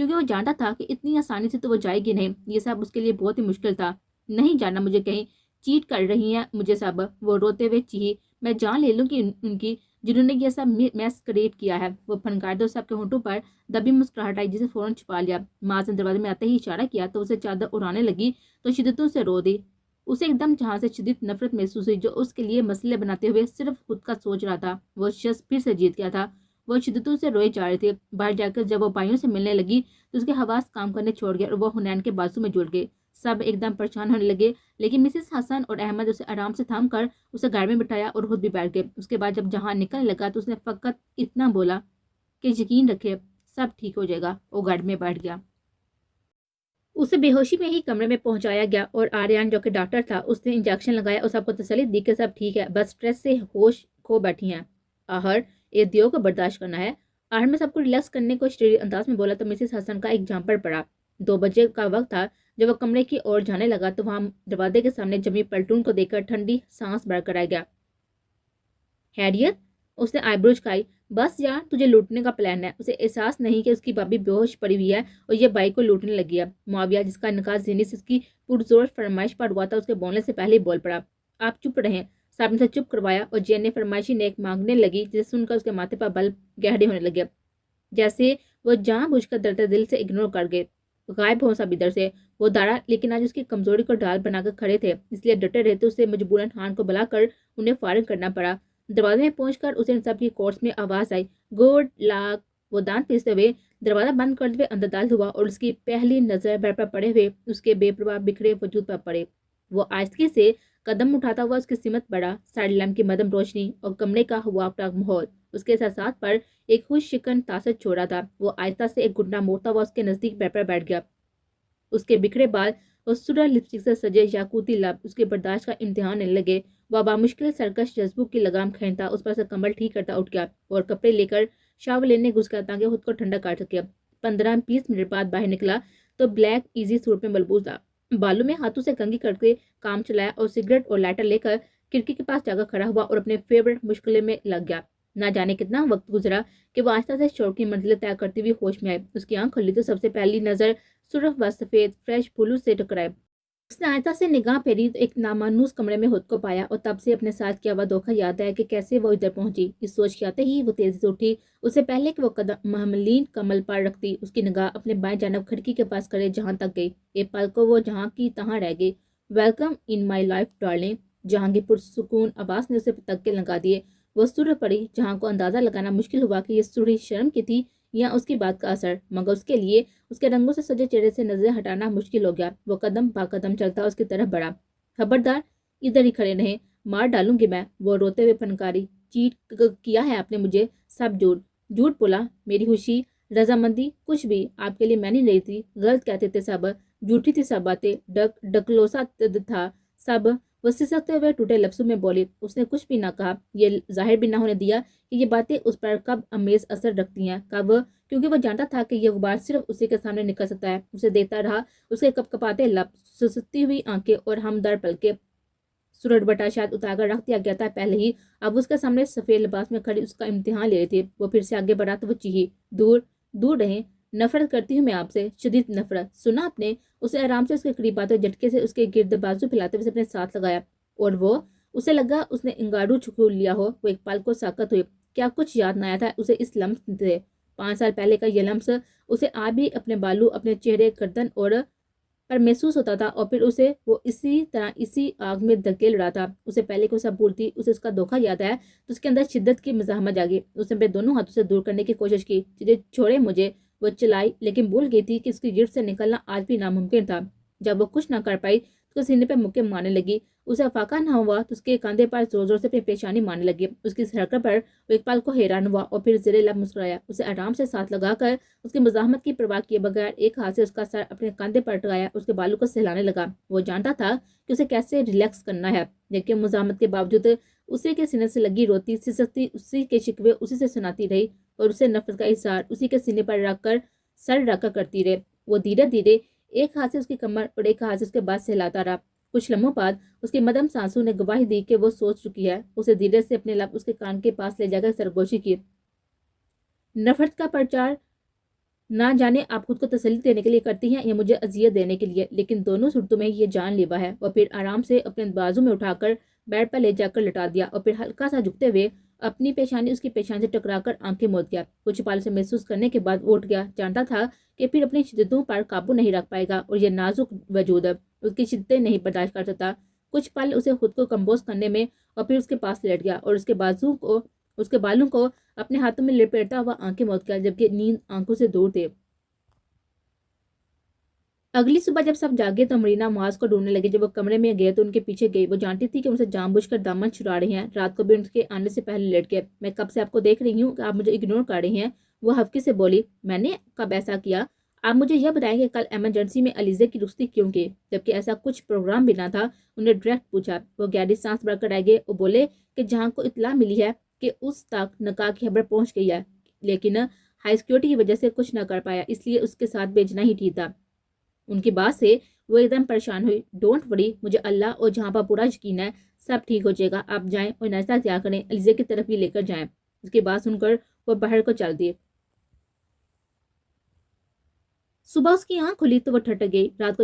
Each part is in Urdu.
کیونکہ وہ جانتا تھا کہ اتنی آسانی سے تو وہ جائے گی نہیں. یہ سب اس کے لیے بہت ہی مشکل تھا. نہیں جانا مجھے کہیں چیٹ کر رہی ہیں مجھے سب، وہ روتے ہوئے چیخی. میں جان لے لوں کہ ان کی جنہوں نے یہ سب میس کریٹ کیا ہے. وہ فنکار دو سب کے ہونٹوں پر دبی مسکراہٹ آئی جسے فوراً چھپا لیا. ماں نے دروازے میں آتے ہی اشارہ کیا تو اسے چادر اڑانے لگی تو شدتوں سے رو دی. اسے ایک دم جہاں سے شدید نفرت محسوس ہوئی جو اس کے لیے مسئلے بناتے ہوئے صرف خود کا سوچ رہا تھا. وہ شخص پھر سے جیت گیا تھا. وہ شدتوں سے روئے جا رہے تھے. باہر جا کر جب وہ بھائیوں سے ملنے لگی تو اس کے حواس کام کرنے چھوڑ گئے اور وہ حنین کے بازو میں جڑ گئے. سب ایک دم پریشان ہونے لگے لیکن مسز حسن اور احمد اسے آرام سے تھام کر اسے گاڑی میں بٹھایا اور خود بھی بیٹھ گئے. اس کے بعد جب جہاں نکلنے لگا تو اس نے فقط اتنا بولا کہ یقین رکھے سب ٹھیک ہو جائے گا. وہ گاڑی میں بیٹھ گیا. اسے بے ہوشی میں ہی کمرے میں پہنچایا گیا اور آریان جو کہ ڈاکٹر تھا اس نے انجیکشن لگایا اور سب کو تسلی دی کہ سب ٹھیک ہے، بس سٹریس سے ہوش کھو بیٹھی ہیں. آہر یہ دیو کو برداشت کرنا ہے. آہر میں سب کو ریلیکس کرنے کو شریری انداز میں بولا تو مسز حسن کا ایک جھامپڑ پڑا. 2 بجے کا وقت تھا. جب وہ کمرے کی اور جانے لگا تو وہاں دروازے کے سامنے جمی پلٹون کو دیکھ کر ٹھنڈی سانس بھر کر آ گیا. خیریت؟ اس نے آئی برو جھکائی. بس یار تجھے لوٹنے کا پلان ہے. اسے احساس نہیں کہ اس کی بابی بے ہوش پڑی ہوئی ہے اور یہ بائی کو لوٹنے لگی ہے. معاویہ جس کا انعقاد ذہنی سے اس کی پرزور فرمائش پر ہوا تھا اس کے بولنے سے پہلے ہی بول پڑا. آپ چپ رہیں. صاحب نے سے چپ کروایا اور جین نے فرمائشی نیک مانگنے لگی جسے سن کر اس کے ماتھے پر بل گہرے ہونے لگے جیسے وہ جان بوجھ کر درد دل سے اگنور کر گئے. غائب ہو سب ادھر سے. وہ داڑا لیکن آج اس کی کمزوری کو ڈال بنا کر کھڑے تھے اس لیے ڈٹے رہتے اسے مجبوراً ہان کو بلا کر انہیں فارغ کرنا پڑا. دروازے میں پہنچ کر اسے سب کی کورس میں آواز آئی گڈ لاک. وہ دانت پیستے ہوئے دروازہ بند کرتے ہوئے اندر داخل ہوا اور اس کی پہلی نظر بیڈ پر پڑے ہوئے اس کے بے پرواہ بکھرے وجود پر پڑے. وہ آہستگی سے قدم اٹھاتا ہوا اس کی سمت بڑھا. سائڈ لیمپ کی مدم روشنی اور کمرے کا ہوا ٹاک ماحول اس کے احساسات پر ایک خوش شکن تاثر چھوڑا تھا. وہ آہستہ سے ایک گھٹنا موڑتا ہوا اس کے نزدیک بیڈ پر بیٹھ گیا. اس کے بکھرے بال اور سرخ لپسٹک سے سجے یاقوتی لب اس کے برداشت کا امتحان لینے لگے. وہ بامشکل سرکش جذبوں کی لگام کھینچتا اس پر سے کمبل ٹھیک کرتا اٹھ گیا اور کپڑے لے کر شاور لینے گھس گیا تاکہ خود کو ٹھنڈا کر سکے. 15-20 منٹ بعد باہر نکلا تو بلیک ایزی سوٹ میں ملبوس تھا. بالوں میں ہاتھوں سے کنگھی کر کے کام چلایا اور سگریٹ اور لائٹر لے کر کھڑکی کے پاس جا کر کھڑا ہوا اور اپنے فیورٹ مشغلے میں لگ گیا. نہ جانے کتنا وقت گزرا کہ وہ آہستہ سے شور کی منزلیں طے کرتی ہوئی ہوش میں آئے. اس کی آنکھ کھلی تو سب سے پہلی نظر سرخ و سفید فریش پھولوں سے ٹکرائے. اس نے آہستہ سے نگاہ پھیری تو ایک نامانوس کمرے میں خود کو پایا اور تب سے اپنے ساتھ کیا ہوا دھوکہ یاد آیا کہ کیسے وہ ادھر پہنچی. اس سوچ کے آتے ہی وہ تیزی سے اٹھی. اس سے پہلے کہ وہ قدم محملین کمل پر رکھتی اس کی نگاہ اپنے بائیں جانب کھڑکی کے پاس کھڑے جہاں تک گئی. ایک پل کو وہ جہاں کی تہاں رہ گئی. Welcome in my life darling. جہاں کی پرسکون آواز نے اسے تکے لگا دیے. وہ سر پڑی. جہاں کو اندازہ لگانا مشکل ہوا کہ یہ سرخی شرم کی تھی یا اس کی بات کا اثر، مگر اس کے لیے اس کے رنگوں سے سجے چہرے سے نظریں ہٹانا مشکل ہو گیا. وہ قدم با قدم چلتا اس کی طرف بڑھا. خبردار ادھر ہی کھڑے رہیں، مار ڈالوں گی میں. وہ روتے ہوئے پھنکاری. چیٹ کیا ہے آپ نے مجھے؟ سب جھوٹ بولا. میری خوشی، رضامندی، کچھ بھی آپ کے لیے میں نہیں رہی تھی. غلط کہتے تھے سب، جھوٹی تھی سب باتیں، ڈکلوسا تھا سب. وہ سسکتے ہوئے ٹوٹے لفظوں میں بولی. اس نے کچھ بھی نہ کہا، یہ ظاہر بھی نہ ہونے دیا کہ یہ باتیں اس پر کب امیز اثر رکھتی ہیں. کب؟ کیونکہ وہ جانتا تھا کہ یہ غبار صرف اسی کے سامنے نکل سکتا ہے. اسے دیکھتا رہا اس کے کپ کپاتے لب، سستی ہوئی آنکھیں اور ہمدرد پلکیں. سورج بٹا شاید اتار کر رکھ دیا گیا تھا پہلے ہی. اب اس کے سامنے سفید لباس میں کھڑی اس کا امتحان لے رہی تھی. وہ پھر سے آگے بڑھا تو وہ چیخی. دور رہیں، نفرت کرتی ہوں میں آپ سے، شدید نفرت. سنا آپ نے؟ اسے آرام سے اس کے قریب آتے جھٹکے سے اس کے گرد بازو پھیلاتے ہوئے اپنے ساتھ لگایا. اور وہ اسے لگا اس نے انگارو چھکول لیا ہو. وہ ایک پل کو ساکت ہوئی. کیا کچھ یاد نہ آیا تھا اسے اس لمس سے؟ 5 سال پہلے کا یہ لمس اسے آج بھی اپنے بالوں، اپنے چہرے، گردن اور پر محسوس ہوتا تھا. اور پھر اسے وہ اسی طرح اسی آگ میں دھکیل رہا تھا. اسے پہلے کو سب بھولتی اسے اس کا دھوکہ یاد آیا تو اس کے اندر شدت کی مزاحمت جاگی. اس نے اپنے دونوں ہاتھوں سے دور کرنے کی کوشش کی. چھوڑے مجھے. وہ چلائی لیکن بھول گئی تھی کہ اس کی گرفت سے نکلنا آج بھی ناممکن تھا. جب وہ کچھ نہ کر پائی تو سینے پہ مکے مارنے لگی. اسے افاقہ نہ ہوا تو اس کے کاندھے پر زور زور سے اپنی پیشانی مارنے لگی. اس کی حرکت پر وہ ایک پل کو حیران ہوا اور پھر زیر لب مسکرایا. اسے آرام سے ساتھ لگا کر اس کی مزاحمت کی پرواہ کیے بغیر ایک ہاتھ سے اس کا سر اپنے کاندھے پر ٹکایا. اس کے بالوں کو سہلانے لگا. وہ جانتا تھا کہ اسے کیسے ریلیکس کرنا ہے لیکن مزاحمت کے باوجود اسی کے سینے سے لگی روتی سسکتی اسی کے شکوے اسی سے سناتی رہی اور اسے نفرت کا اظہار اسی کے سینے پر رکھ کر سر رکھ کر کرتی رہے. وہ دھیرے دھیرے ایک ہاتھ سے اس کی کمر اور ایک ہاتھ سے اس کے بعد سہلاتا رہا. کچھ لمحوں بعد اس کی مدم سانسوں نے گواہی دی کہ وہ سوچ چکی ہے. اسے دھیرے سے اپنے لب اس کے کان کے پاس لے جا کر سرگوشی کی. نفرت کا پرچار نہ جانے آپ خود کو تسلی دینے کے لیے کرتی ہیں یا مجھے اذیت دینے کے لیے، لیکن دونوں صورتوں میں یہ جان لیوا ہے۔ اور پھر آرام سے اپنے بازو میں اٹھا کر بیڈ پر لے جا کر لٹا دیا اور پھر ہلکا سا جھکتے ہوئے اپنی پیشانی اس کی پیشانی سے ٹکرا کر آنکھیں موند گیا۔ کچھ پل سے محسوس کرنے کے بعد اٹھ گیا، جانتا تھا کہ پھر اپنی شدتوں پر قابو نہیں رکھ پائے گا اور یہ نازک وجود اس کی شدتیں نہیں برداشت کر سکتا۔ کچھ پل اسے خود کو کمپوز کرنے میں اور پھر اس کے پاس لیٹ گیا اور اس کے بالوں کو اپنے ہاتھوں میں لپیٹتا ہوا آنکھیں موند گیا، جبکہ نیند آنکھوں سے دور تھے۔ اگلی صبح جب سب جاگے تو مرینا معاذ کو ڈھونڈنے لگے۔ جب وہ کمرے میں گئے تو ان کے پیچھے گئی۔ وہ جانتی تھی کہ ان سے جان بوجھ کر دامن چھڑا رہے ہیں۔ رات کو بھی ان کے آنے سے پہلے لیٹ گئے۔ میں کب سے آپ کو دیکھ رہی ہوں کہ آپ مجھے اگنور کر رہی ہیں، وہ حفقی سے بولی۔ میں نے کب ایسا کیا؟ آپ مجھے یہ بتائیں کہ کل ایمرجنسی میں علیزے کی رخصتی کیوں کی؟ جبکہ ایسا کچھ پروگرام بھی نہ تھا، انہیں ڈائریکٹ پوچھا۔ وہ گہری سانس بھر کر آئے گئے اور بولے کہ جہاں کو اطلاع ملی ہے کہ اس تک نکاح کی خبر پہنچ گئی ہے، لیکن ہائی سیکیورٹی کی وجہ سے کچھ نہ کر پایا، اس لیے اس کے ساتھ بھیجنا ہی ٹھیک تھا۔ ان کی بات سے وہ ایک دم پریشان ہوئی۔ ڈونٹ وری، مجھے اللہ اور جہاں پر پورا یقین ہے سب ٹھیک ہو جائے گا۔ آپ جائیں اور ناشتہ تیار کریں، علیزے کی طرف ہی لے کر جائیں۔ اس کی بات سن کر وہ باہر کو چل دیے۔ صبح اس کی آنکھ کھلی تو وہ ٹھٹک گئی۔ رات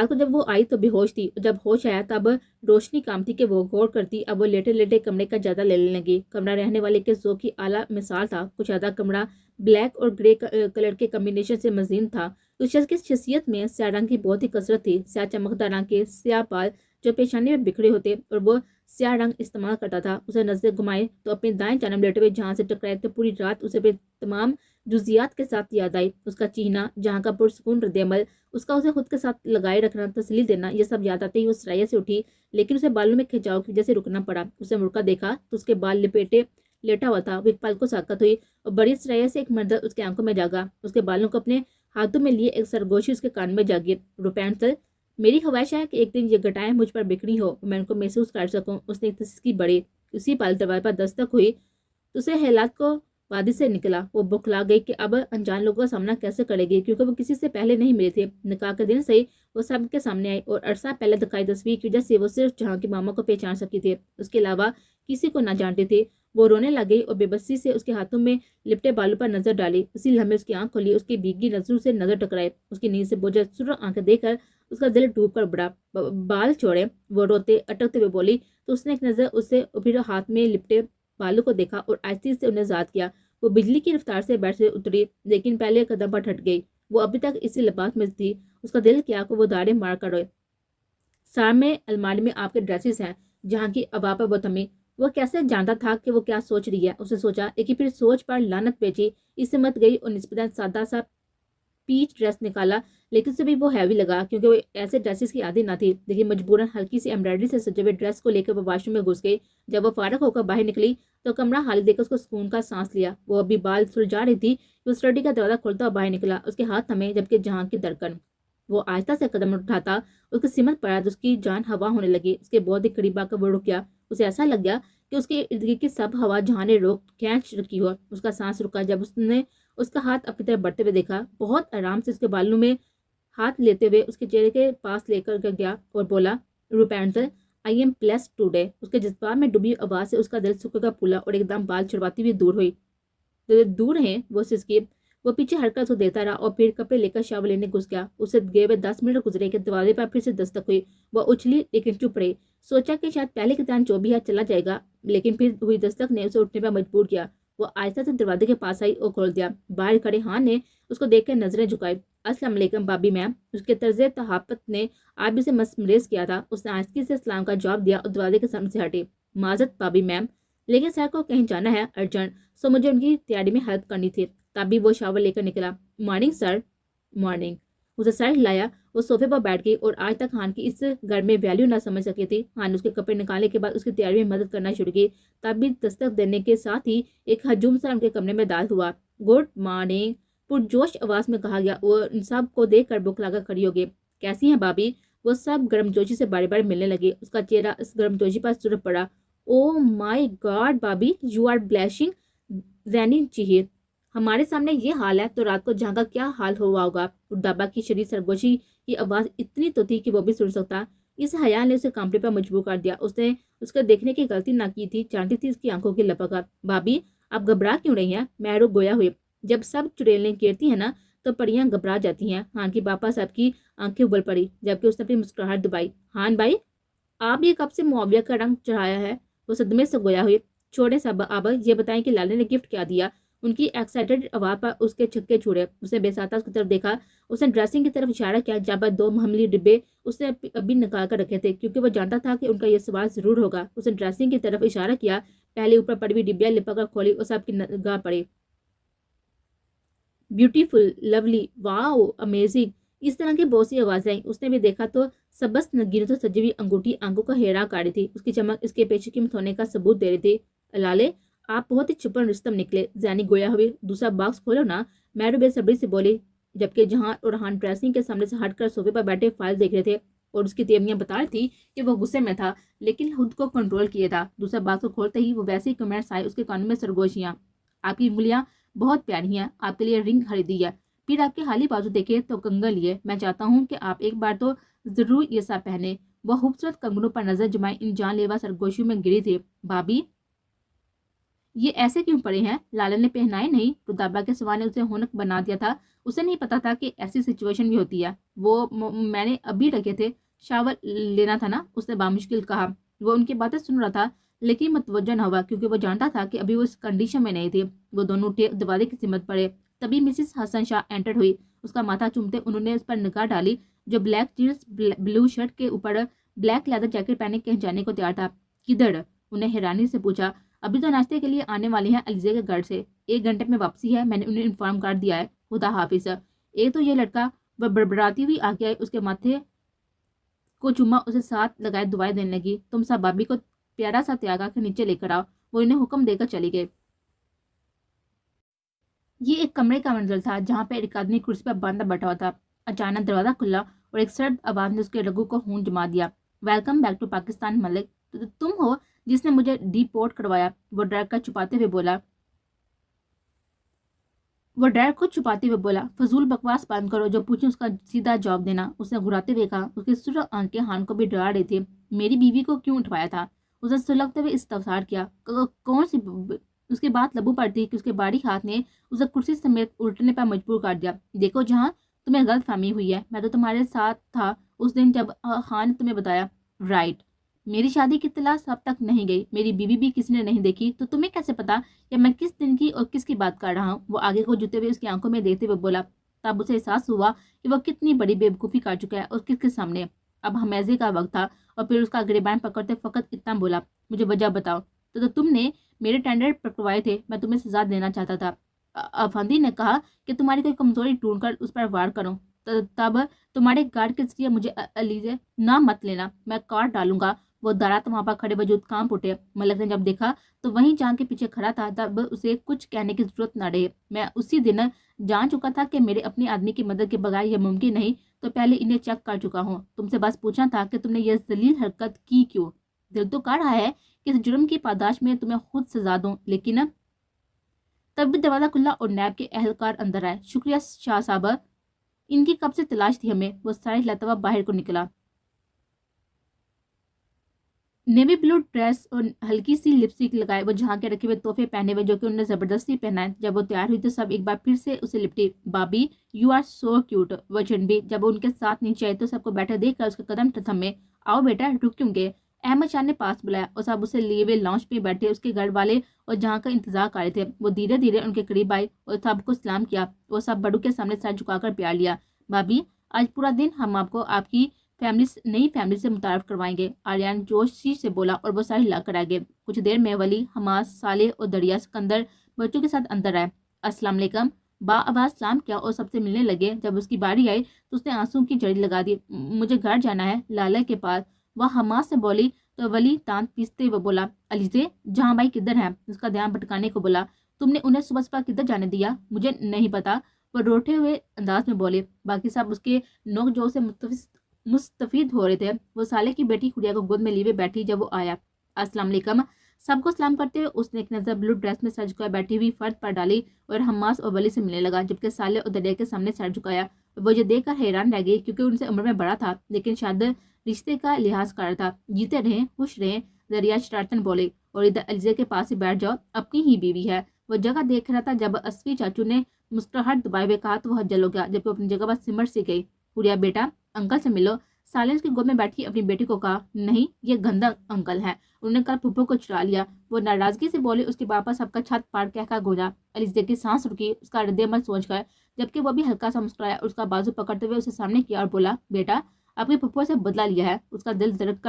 کو جب وہ آئی تو بے ہوش تھی، اور جب ہوش آیا تب روشنی کام تھی کہ وہ غور کرتی۔ اب وہ لیٹے لیٹے کمرے کا جائزہ لینے لگی۔ کمرہ رہنے والے کے ذوق کی اعلیٰ مثال تھا۔ کچھ آدھا کمرہ بلیک اور گرے کلر کے کمبینیشن سے مزین تھا۔ اس شخص کی شخصیت میں سیاہ رنگ کی بہت ہی کثرت تھی۔ سیاہ چمکدار رنگ کے سیاہ بال جو پیشانی میں بکھرے ہوتے اور وہ سیاہ رنگ استعمال کرتا تھا۔ اسے نظر گھمائے تو اپنے دائیں جانب لیٹے ہوئے جہاں سے ٹکرائے تو پوری رات اسے اپنے تمام جزیات کے ساتھ یاد آئی۔ اس کا چیخنا، جہاں کا پرسکون رد عمل، اس کا اسے خود کے ساتھ لگائے رکھنا، تسلی دینا، یہ سب یاد آتے ہی وہ سرائے سے اٹھی، لیکن اسے بالوں میں کھچاؤ کی وجہ سے رکنا پڑا۔ اسے مڑ کر دیکھا تو اس کے بال لپیٹے لیٹا ہوا تھا۔ وہ ایک پل کو ساکت ہوئی اور بڑی سرائے سے ایک منظر اس کے آنکھوں میں جاگا۔ اس کے بالوں کو اپنے ہاتھوں میں لیے ایک سرگوشی اس کے کان میں جاگی۔ روپینسل، میری خواہش ہے کہ ایک دن یہ گھٹائیں مجھ پر بکھری ہو اور میں ان کو محسوس کر سکوں۔ اس نے ایک تسکی بڑھی۔ اسی پل دروازے پر دستک ہوئی تو اسے حالات کو وادی سے نکلا۔ وہ بکھلا گئی کہ اب انجان لوگوں کا سامنا کیسے کرے گی، کیونکہ وہ کسی سے پہلے نہیں ملے تھے۔ نکاح کے دن سے ہی وہ سب کے سامنے آئی اور عرصہ پہلے دکھائی تصویر کی وجہ سے وہ صرف جہاں کے ماما کو پہچان سکی تھی، اس کے علاوہ کسی کو نہ جانتی تھی۔ وہ رونے لگ گئی اور بے بسی سے اس کے ہاتھوں میں لپٹے بالوں پر نظر ڈالی۔ اسی لمحے اس کی آنکھ کھلی، اس کی بھیگی نظروں سے نظر ٹکرائے۔ اس کی نیند سے بوجھل سرخ آنکھیں دیکھ کر اس کا دل ڈوب کر بڑھا۔ بال چھوڑے، وہ روتے اٹکتے ہوئے بولی تو اس نے ایک نظر اسے پھر ہاتھ میں لپٹے بالوں کو دیکھا اور آہستگی سے انہیں ذات کیا۔ وہ بجلی کی رفتار سے بیڈ سے اتری، لیکن پہلے قدم پر ٹھٹ گئی۔ وہ ابھی تک اسی لباس میں تھی۔ اس کا دل کیا کہ وہ داڑیں مار کر روئے۔ سامنے الماری میں آپ کے ڈریسز ہیں، جہاں کی ابا پر وہ تھمی۔ وہ کیسے جانتا تھا کہ وہ کیا سوچ رہی ہے؟ اسے سوچا، لیکن پھر سوچ پر لعنت بیچی، اس سے مت گئی اور نسبتاً سادہ سا پیچ ڈریس نکالا، لیکن اسے بھی وہ ہیوی لگا کیونکہ وہ ایسے ڈریسز کی عادی نہ تھی۔ لیکن مجبوراً ہلکی سی ایمبرائڈری سے سجے ہوئے ڈریس کو لے کر وہ واش روم میں گھس گئی۔ جب وہ فارغ ہو کر باہر نکلی تو کمرہ خالی دیکھ کر اس کو سکون کا سانس لیا۔ وہ ابھی بال سلجھا رہی تھی کہ اس اسٹڈی کا دروازہ کھلتا اور باہر نکلا۔ اس کے ہاتھ تھمے، جبکہ جہاں کی دھڑکن۔ وہ آہستہ سے قدم اٹھاتا اس کی سمت پڑا تو اس کی جان ہوا ہونے لگی۔ اس کے بہت ہی قریب آ کر وہ رک گیا۔ اسے ایسا لگ گیا کہ اس کے ارد گرد کی سب ہوا جہاں نے کھینچ رکھی ہو۔ اس کا سانس رکا جب اس نے اس کا ہاتھ اپنی طرف بڑھتے ہوئے دیکھا۔ بہت آرام سے اس کے بالوں میں ہاتھ لیتے ہوئے اس کے چہرے کے پاس لے کر گیا اور بولا، روپینسل، I am blessed today۔ اس کے جذبات میں ڈوبی آواز سے اس کا دل سکے کا پھولا اور ایک دم بال چھڑواتی ہوئی دور ہوئی۔ دور ہیں وہ سسکی۔ وہ پیچھے حرکت کو دیتا رہا اور پھر کپڑے لے کر شاور لینے گھس گیا۔ اسے گئے ہوئے 10 منٹ گزرے کہ دروازے پر پھر سے دستک ہوئی۔ وہ اچھلی لیکن چپ رہی۔ سوچا کہ شاید پہلے کی طرح جو بھی ہے چلا جائے گا، لیکن پھر ہوئی دستک نے اسے اٹھنے پر مجبور کیا۔ وہ آہستہ سے دروازے کے پاس آئی اور کھول دیا۔ باہر کھڑے ہان نے اس کو دیکھ کر نظریں جھکائی۔ السلام علیکم بابی میم۔ اس کے طرز تحافت نے آپ بھی سے مسمریز کیا تھا۔ اس نے آہستگی سے اسلام کا جواب دیا اور دروازے کے سامنے سے ہٹی۔ معذرت بابی میم، لیکن سر کو کہیں جانا ہے ارجنٹ، سو مجھے ان کی تیاری میں ہیلپ کرنی تھی۔ تبھی وہ شاور لے کر نکلا۔ Morning sir. مارننگ۔ اسے سر ہلایا۔ وہ صوفے پر بیٹھ گئی اور آج تک ہان کی اس گھر میں ویلیو نہ سمجھ سکی تھی۔ ہان نے اس کے کپڑے نکالنے کے بعد اس کی تیاری میں مدد کرنا شروع کی۔ تبھی دستک دینے کے ساتھ ہی ایک ہجوم سا ان کے کمرے میں داخل ہوا۔ گڈ مارننگ، پرجوش آواز میں کہا گیا۔ وہ ان سب کو دیکھ کر بکلا کر کھڑی ہو گئی۔ کیسی ہیں بابی؟ وہ سب گرم جوشی سے بارے بارے ملنے لگے۔ اس کا چہرہ اس گرم جوشی پر سرخ پڑا۔ او مائی گاڈ بابی، یو آر بلیشنگ زینی چہیر۔ ہمارے سامنے یہ حال ہے تو رات کو جہاں کا کیا حال ہوا ہوگا؟ دابا کی شدید سرگوشی کی آواز اتنی تو تھی کہ وہ بھی سن سکتا۔ اس حیا نے اسے کانپنے پر مجبور کر دیا۔ اس نے اس کو دیکھنے کی غلطی نہ کی تھی، جانتی تھی اس کی آنکھوں کی لپکت۔ بھابی، آپ گھبرا کیوں رہی ہیں؟ محرو گویا ہوئی۔ جب سب چڑیلیں گرتی ہیں نا تو پریاں گھبرا جاتی ہیں۔ خان کی پاپا صاحب کی آنکھیں ابل پڑی جبکہ اس نے اپنی مسکراہٹ دبائی۔ خان بھائی، آپ یہ کب سے معاویہ کا رنگ چڑھایا ہے؟ وہ صدمے سے گویا ہوئی۔ چھوڑے صاحب، اب یہ بتائیں کہ لالا نے گفٹ کیا دیا؟ ان کی ایکسائٹڈ آواز پر اس کے چھکے چھوڑے۔ اس نے بے ساتھ اس کی طرف دیکھا۔ اس نے ڈریسنگ کی طرف اشارہ کیا جہاں پر 2 حملی ڈبے اس نے ابھی نکال کر رکھے تھے کیونکہ وہ جانتا تھا کہ ان کا یہ سوال ضرور ہوگا۔ اس نے ڈریسنگ کی طرف اشارہ کیا۔ پہلے اوپر پڑی ہوئی ڈبیاں لپک کر کھولی اور سب کی نگاہ پڑی۔ بیوٹیفل، لولی، واو، امیزنگ، اس طرح کی بہت سی آوازیں آئیں۔ اس نے بھی دیکھا تو سبز نگینوں سے سجی ہوئی انگوٹھی آنکھوں کا حیران کر رہی تھی۔ اس کی چمک اس کے پیچھے قیمت ہونے کا ثبوت دے رہی تھی۔ لالے، آپ بہت ہی چھپن رستم نکلے۔ زینی گویا ہوئی۔ دوسرا باکس کھولو نا، میرو بے صبری سے بولی، جبکہ جہاں اور رہان ڈریسنگ کے سامنے سے ہٹ کر صوفے پر بیٹھے فائل دیکھ رہے تھے اور اس کی تیمیاں بتا رہی تھی کہ وہ غصے میں تھا لیکن خود کو کنٹرول کیے تھا۔ دوسرا باکس کو کھولتے ہی وہ ویسے ہی کمنٹس آئے اس کے کانوں میں سرگوشیاں۔ آپ کی انگلیاں بہت پیاری ہیں، آپ کے لیے رنگ خریدی ہے، پھر آپ کے خالی بازو دیکھے تو کنگن لیے۔ میں چاہتا ہوں کہ آپ ایک بار تو ضرور یہ سب پہنے۔ وہ خوبصورت کنگنوں پر نظر جمائے ان جان لیوا سرگوشیوں میں گری تھی۔ بھابھی، یہ ایسے کیوں پڑے ہیں؟ لالا نے پہنائے نہیں؟ رتابا کے سوال نے اسے ہونک بنا دیا تھا۔ اسے نہیں پتا تھا کہ ایسی سچویشن بھی ہوتی ہے۔ وہ میں نے ابھی رکھے تھے، شاور لینا تھا نا، اس نے بامشکل کہا۔ وہ ان کی باتیں سن رہا تھا لیکن متوجہ نہ ہوا کیونکہ وہ جانتا تھا کہ ابھی وہ اس کنڈیشن میں نہیں تھی۔ وہ دونوں اٹھے، دروازے کی سمت پڑے۔ تبھی مسز حسن شاہ انٹر ہوئی۔ اس کا ماتھا چومتے انہوں نے اس پر نگاہ ڈالی جو بلیک جینس بلو شرٹ کے اوپر بلیک لیدر جیکٹ پہنے کہیں جانے کو تیار تھا۔ کدھر؟ انہیں حیرانی سے پوچھا۔ ابھی تو ناشتے کے لیے آنے والے ہیں علیزے کے گھر سے، 1 گھنٹے میں واپسی ہے، میں نے انہیں انفارم کر دیا ہے۔ خدا حافظ۔ ایک تو یہ لڑکا، وہ بڑبڑاتی ہوئی آگے آئی، اس کے ماتھے کو چوما، اسے ساتھ لگائے دعائیں دینے لگی۔ تم سب بابی کو پیارا سا تیاگا کے نیچے لے کر آؤ۔ وہ انہیں حکم دے کر چلی گئے۔ یہ ایک کمرے کا منظر تھا جہاں پہ ایک آدمی کرسی پر باندھا بیٹھا ہوا تھا۔ اچانک دروازہ کھلا اور ایک سرد آواز نے اس کے رگوں کو خون جما دیا۔ ویلکم بیک ٹو پاکستان ملک، تم ہو جس نے مجھے ڈی پورٹ کروایا؟ وہ ڈر کو چھپاتے ہوئے بولا۔ فضول بکواس بند کرو، جو پوچھیں اس کا سیدھا جواب دینا، اس نے گھراتے ہوئے کہا۔ اس کی سرخ آنکھیں خان کو بھی ڈرا رہی تھی۔ میری بیوی کو کیوں اٹھوایا تھا؟ اس نے سلگتے ہوئے استفسار کیا۔ کون سی؟ اس کی بات لبوں پر تھی کہ اس کے باریک ہاتھ نے اسے کرسی سمیت الٹنے پر مجبور کر دیا۔ دیکھو جہاں تمہیں غلط فہمی ہوئی ہے، میں تو تمہارے ساتھ تھا اس دن جب خان نے تمہیں بتایا۔ رائٹ، میری شادی کی اطلاع اب تک نہیں گئی، میری بیوی بھی کسی نے نہیں دیکھی، تو تمہیں کیسے پتا کہ میں کس دن کی اور کس کی بات کر رہا ہوں؟ وہ آگے کو جھکتے ہوئے اس کی آنکھوں میں دیکھتے ہوئے بولا۔ تب اسے احساس ہوا کہ وہ کتنی بڑی بے وقوفی کر چکا ہے اور کس کے سامنے۔ اب ہمیزے کا وقت تھا اور پھر اس کا گریبان پکڑتے فقط اتنا بولا، مجھے وجہ بتاؤ۔ تو تم نے میرے ٹینڈر پکڑوائے تھے، میں تمہیں سزا دینا چاہتا تھا۔ افندی نے کہا کہ تمہاری کوئی کمزوری ڈھونڈ کر اس پر وار کروں، تب تمہارے گارڈ کے ذریعے مجھے علیزے نہ مت لینا، میں کاٹ ڈالوں گا۔ وہ دارات وہاں پر کھڑے وجود کانپ اٹھے۔ ملک نے جب دیکھا تو وہیں جان کے پیچھے کھڑا تھا، تب اسے کچھ کہنے کی ضرورت نہ رہی۔ میں اسی دن جان چکا تھا کہ میرے اپنے آدمی کی مدد کے بغیر یہ ممکن نہیں، تو پہلے انہیں چیک کر چکا ہوں۔ تم سے بس پوچھنا تھا کہ تم نے یہ ذلیل حرکت کی کیوں؟ دل تو کر رہا ہے کہ اس جرم کی پاداش میں تمہیں خود سزا دوں، لیکن تب بھی دروازہ کھلا اور نیب کے اہلکار اندر آئے۔ شکریہ شاہ صاحب، ان کی کب سے تلاش تھی ہمیں۔ وہ سارے لتوا باہر کو نکلا۔ نیوی بلو ڈریس اور ہلکی سی لپسٹک لگائے، وہ جہاں کے رکھے ہوئے تحفے پہنے ہوئے جو کہ انہوں نے زبردستی پہنائے۔ جب وہ تیار ہوئی تو سب ایک بار پھر سے اسے لپٹی۔ بابی، یو آر سو کیوٹ، وہ چنبی۔ جب وہ ان کے ساتھ نیچے آئی تو سب کو بیٹھے دیکھ کر اس کے قدم تھمے۔ آؤ بیٹا، رک کیوں گے؟ احمد شاہ نے پاس بلایا اور سب اسے لیے ہوئے لاؤنج پہ بیٹھے اس کے گھر والے اور جہاں کا انتظار کر رہے تھے۔ وہ دھیرے دھیرے ان کے قریب آئی اور سب کو سلام کیا۔ وہ سب بڑوں کے سامنے سر جھکا کر پیار لیا۔ بابی، آج پورا دن ہم آپ کو آپ کی نئی فیملی سے متعارف کروائیں گے، آریان جوشی سے بولا اور وہ سارے لا کر آ گئے۔ کچھ دیر میں ولی، حماس، صالح اور دریا سکندر بچوں کے ساتھ اندر آئے۔ السلام علیکم، با آواز سلام کیا اور سب سے ملنے لگے۔ جب اس کی باری آئی تو اس نے آنسوں کی جڑی لگا دی۔ مجھے گھر جانا ہے، لالا کے پاس۔ وہ حماس سے بولی تو ولی دانت پیستے ہوئے بولا، علیزے، جہاں بھائی کدھر ہے؟ اس کا دھیان بھٹکانے کو بولا۔ تم نے انہیں صبح صبح کدھر جانے دیا؟ مجھے نہیں پتا، وہ روٹے ہوئے انداز میں بولے۔ باقی سب اس کے نوک جھوک سے مستفید ہو رہے تھے۔ وہ سالے کی بیٹی خوریا کو گود میں لیے بیٹھی جب وہ آیا۔ السلام علیکم، سب کو سلام کرتے ہوئے اس نے ایک نظر بلو ڈریس میں سر جھکائے بیٹھی ہوئی فرد پر ڈالی اور حماس اور ولی سے ملنے لگا، جبکہ صالح اور دریا کے سامنے سر جھکایا۔ وہ یہ دیکھ کر حیران رہ گئی کیونکہ ان سے عمر میں بڑا تھا لیکن شاید رشتے کا لحاظ کر رہا تھا۔ جیتے رہیں، خوش رہیں، دریا شرارتن بولے، اور ادھر علیزے کے پاس ہی بیٹھ جاؤ، اپنی ہی بیوی ہے۔ وہ جگہ دیکھ رہا تھا جب اسفی چاچو نے مسکراہٹ دبائے ہوئے کہا تو وہ جل ہو گیا، جبکہ وہ اپنی جگہ پر سمٹ سی گئی۔ ہوریا بیٹا انکل سے ملو۔ سالن اس کی گود میں بیٹھی اپنی بیٹی کو کہا، نہیں یہ گندا انکل ہے، انہوں نے کل پھپھو کو چرا لیا۔ وہ ناراضگی سے بولی۔ اس کے باپا سب کا چھت پاڑ کہہ گویا۔ الیزا کی سانس رکی، اس کا رد عمل سوچ کر، جبکہ وہ بھی ہلکا سا مسکرایا اور اس کا بازو پکڑتے ہوئے اسے سامنے کیا اور بولا، بیٹا اپنی پھپھو سے بدلہ لیا ہے۔ اس کا دل رک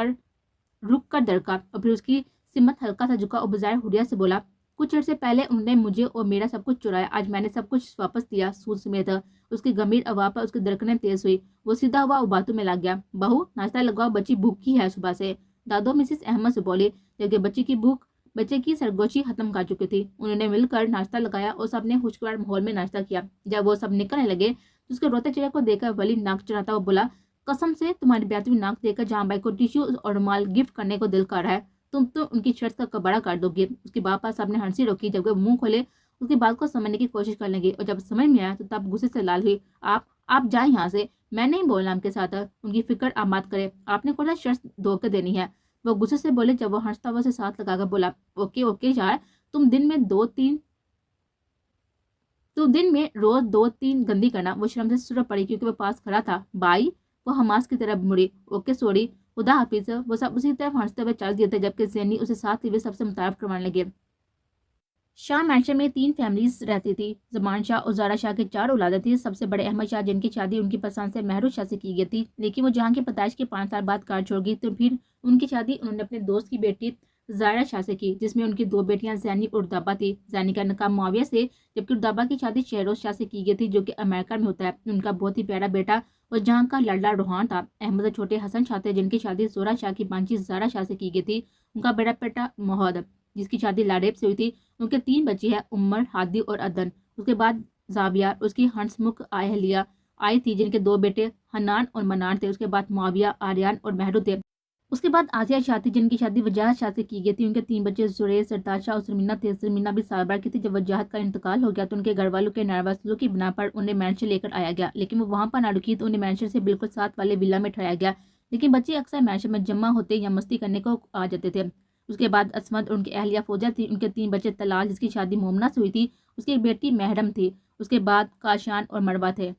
کر دھڑکا اور پھر اس کی سمت ہلکا سا جھکا اور بظاہر ہوریا سے بولا، کچھ عرصے پہلے انہوں نے مجھے اور میرا سب کچھ چرایا، آج میں نے سب کچھ واپس دیا، سود سمیت۔ اس کی گمبھیر آواز پر اس کی دھڑکنیں تیز ہوئی، وہ سیدھا ہوا اور باتوں میں لگ گیا۔ بہو ناشتہ لگاؤ، بچی بھوکی ہے صبح سے۔ دادو مسز احمد سے بولی، جبکہ بچے کی سرگوشی ختم کر چکی تھی۔ انہوں نے مل کر ناشتہ لگایا اور سب نے خوشگوار ماحول میں ناشتہ کیا۔ جب وہ سب نکلنے لگے تو اس کے روتے چہرے کو دیکھ کر ولی ناک چڑھاتا ہوا بولا، قسم سے تمہاری بیٹی ناک دیکھ کر جہاں بھائی کو ٹیشو اور رومال گفٹ کرنے کو دل کر رہا ہے، تم تو ان کی شرط کا کباڑہ کر دو گے۔ اس کے باپ سب نے ہنسی روکی، جبکہ وہ منہ کھولے اس کی بات کو سمجھنے کی کوشش کرنے لگی اور جب سمجھ میں آیا تو تب غصے سے لال ہوئی۔ آپ جائیں یہاں سے، میں نہیں بولنا ان کے ساتھ، ان کی فکر آپ مت کرے، آپ نے کوئی شرط دھو کے دینی ہے۔ وہ غصے سے بولے جب وہ ہنستا ہوا اسے ساتھ لگا کر بولا، اوکے یار، تم دن میں روز دو تین گندی کرنا۔ وہ شرم سے سرک پڑی کیونکہ وہ پاس کھڑا تھا۔ بائی، وہ حماس کی طرف مڑی، اوکے سوری، خدا حافظ۔ وہ سب اسی طرف ہنستے ہوئے چل دیے تھے، جبکہ زینی اسے ساتھ ہوئے سب سے متعارف کروانے لگے۔ شاہ مینشن میں 3 فیملیز رہتی تھی۔ زمان شاہ اور زارا شاہ کے 4 اولادیں تھیں۔ سب سے بڑے احمد شاہ، جن کی شادی ان کی پسند سے مہروز شاہ سے کی گئی تھی، لیکن وہ جہاں کی پیدائش کے 5 سال بعد کار چھوڑ گئی، تو پھر ان کی شادی انہوں نے اپنے دوست کی بیٹی زائرہ شاہ سے کی، جس میں ان کی 2 بیٹیاں زینی اور ردابہ تھی۔ زینی کا نکاح معاویہ سے، جبکہ ردابہ کی شادی شہروز شاہ سے کی گئی تھی، جو کہ امریکہ میں ہوتا ہے۔ ان کا بہت ہی پیارا بیٹا اور جہاں کا لڑلا روحان تھا احمد چھوٹے حسن شاہ تھے، جن کی شادی زورا شاہ کی بانجی زارا شاہ سے کی گئی تھی۔ ان کا بڑا بیٹا محمد، جس کی شادی لاڑیب سے ہوئی تھی۔ ان کے 3 بچے ہیں، عمر، ہادی اور عدن۔ اس کے بعد زاویہ اور اس کی ہنس مکھ اہلیہ آئی تھی، جن کے 2 بیٹے حنان اور منان تھے۔ اس کے بعد معاویہ، آریان اور مہرو تھے۔ اس کے بعد آسیہ شاہ تھی، جن کی شادی وجاہت شاہ سے کی گئی تھی۔ ان کے 3 بچے زریر، سرتاج شاہ اور سرمینا تھے۔ سرمینا بھی سال بھر کی تھی جب وجاہت کا انتقال ہو گیا، تو ان کے گھر والوں کے ناروا سلوک کی بنا پر انہیں مینشن لے کر آیا گیا، لیکن وہ وہاں پر نہ رکی تو انہیں مینشن سے بالکل ساتھ والے ولا میں ٹھہرایا گیا، لیکن بچے اکثر مینشن میں جمع ہوتے یا مستی کرنے کو آ جاتے تھے۔ اس کے بعد عصمت اور ان کی اہلیہ فوجہ تھی۔ ان کے 3 بچے طلال، جس کی شادی مومنہ سے ہوئی تھی، اس کی ایک بیٹی محرم تھی۔ اس کے بعد کاشان اور مروہ تھے۔